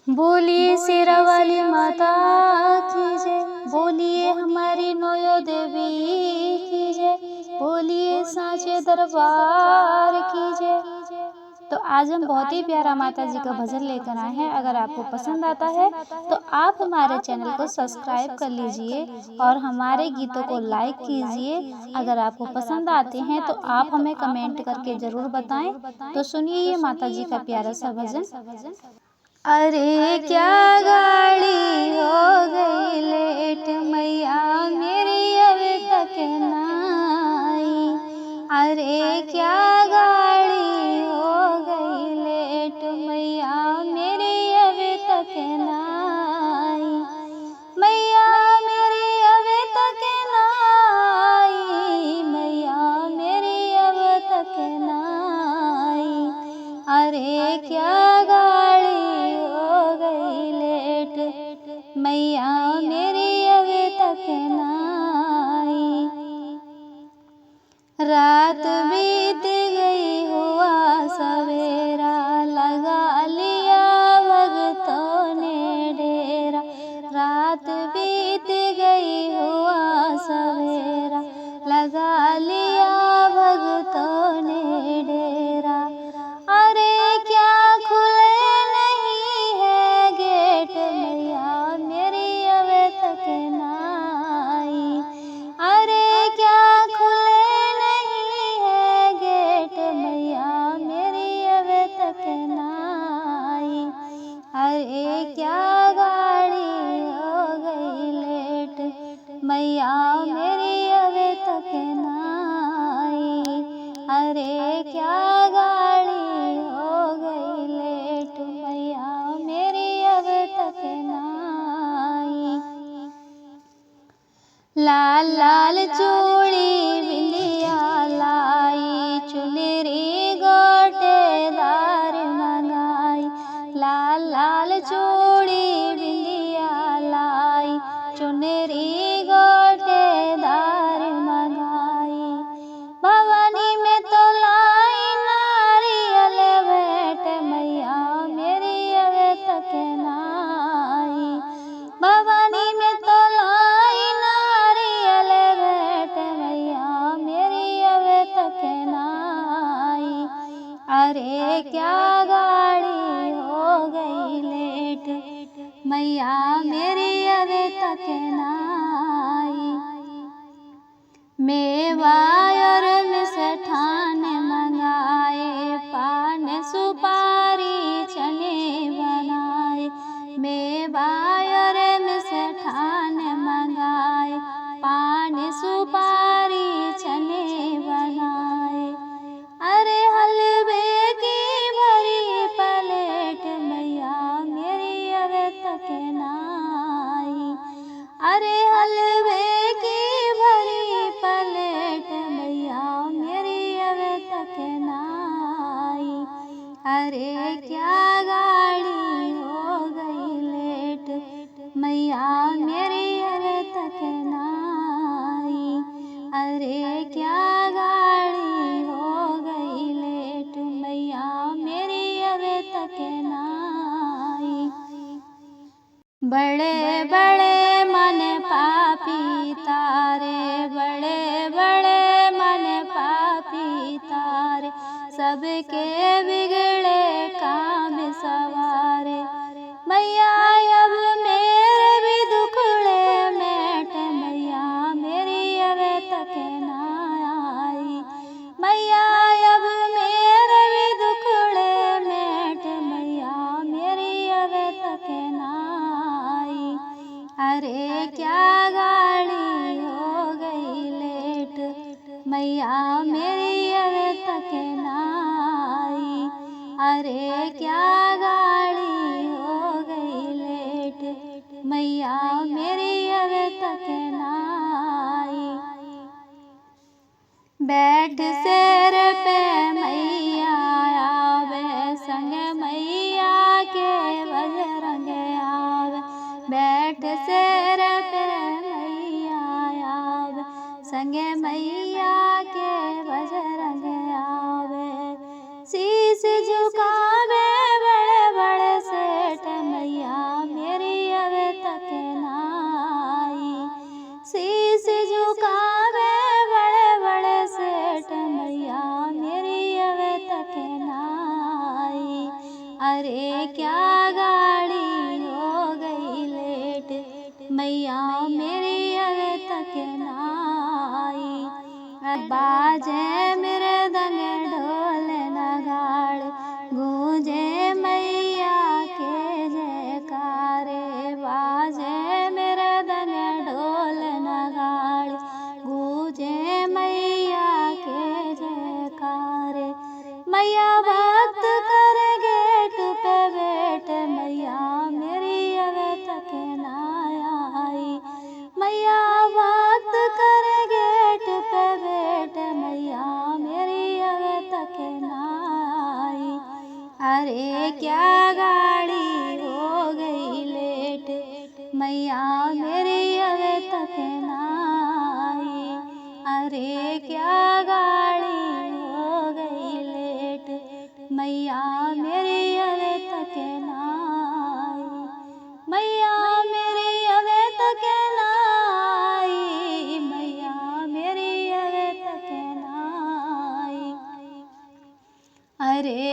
बोलिए शेरा वाली माता की जय, बोलिए हमारी नोयो देवी की जय, बोलिए सांचे दरबार की जय। तो आज हम बहुत ही प्यारा माता जी का भजन लेकर आए हैं। अगर आपको पसंद आता है तो आप हमारे चैनल को सब्सक्राइब कर लीजिए और हमारे गीतों को लाइक कीजिए। अगर आपको पसंद आते हैं तो आप हमें कमेंट करके ज़रूर बताएं। तो सुनिए ये माता जी का प्यारा सा भजन। अरे क्या गाड़ी हो गई लेट, मैया मेरी अभी तक ना आई। अरे क्या गाड़ी हो गई लेट, मैया मेरी अभी तक ना आई। मैया मेरी अभी तक ना आई, मैया मेरी अभी तक ना आई। अरे क्या गाड़ी हो गई लेट, मैया मेरी अभी तक ना आई। रात बीत गई हुआ सवेरा, लगा लिया भगतों ने डेरा। रात बीत गई हुआ सवेरा, लगा लिया भगतों ने डेरा। अरे क्या खुले नहीं है गेट, मैया मेरी अभी तक ना आई। अरे क्या खुले नहीं है गेट, मैया मेरी अभी तक ना आई। अरे क्या गाड़ी हो गई लेट, मैया मेरी अभी तक ना आई। अरे क्या गाड़ी हो गई लेट, मैया मेरी अभी तक ना आई। लाल लाल चूड़ी बिंदिया लाई, चुनरी गोटेदार मंगाई। लाल लाल चूड़ी बिंदिया लाई, चुनरी गोटेदार मंगाई। भवानी में तो लाई नारियल भेंट, मैया मेरी अभी तक ना आई। भवानी में तो लाई नारियल भेंट, मैया मेरी अभी तक ना आई। अरे क्या गाड़ी हो गई लेट, मैया मेरी अभी तक ना आई। मेवा और मिष्ठान मंगाए, पान सुपारी चने बनाए। मेवा और मिष्ठान मंगाए, पान सुपारी चने बनाए। अरे हलवे की भरी प्लेट, मैया मेरी अभी तक ना आई। अरे हलवे की भरी प्लेट, मैया मेरी अभी तक ना आई। अरे क्या गाड़ी हो गई लेट, मैया मेरी अभी तक ना आई। अरे क्या गाड़ी हो गई लेट, मैया मेरी अभी तक ना आई। बड़े बड़े मन पापी तारे, बड़े बड़े मन पापी तारे, सबके बिगड़े काम सवारे। मैया अब मेरे भी दुखड़े मेट, मैया मेरी अभी तक ना आई। मैया अब मेरे भी दुखड़े मेट, मैया मेरी अभी तक ना आई। अरे क्या गाड़ी हो गई लेट, मैया मेरी अभी तक ना आई। अरे क्या गाड़ी हो गई लेट, मैया मेरी अभी तक ना आई। बैठ शेर पे मैया आवे, संग मैया के बजरंग आवे। बैठ शेर पे मैया आवे, संग मैया के बजरंग आवे। शीश झुकावे बड़े बड़े सेठ मैया अरे क्या गाड़ी हो गई लेट, मैया मेरी अवे तक ना आई। बाजे मेरे दंग ढोल नगाड़, गूंजे मैया के जयकारे। बाजे मेरे दंग ढोल नगाड़, गूंजे मैया के जयकारे। मैया भक्त कर गेट पे बैठ, मैया मेरी अवे तक ना आई। मैया भक्त कर गेट पे बैठ, मैया मेरी अवे तक ना आई। अरे क्या गाड़ी हो गई लेट, मैया मेरी अवे तक ना आई। अरे क्या गाड़ी हो गई लेट, मैया मेरी अवे तक ना आई। मैया मेरी अवे तक ना आई, मैया मेरी अवे तक ना आई। अरे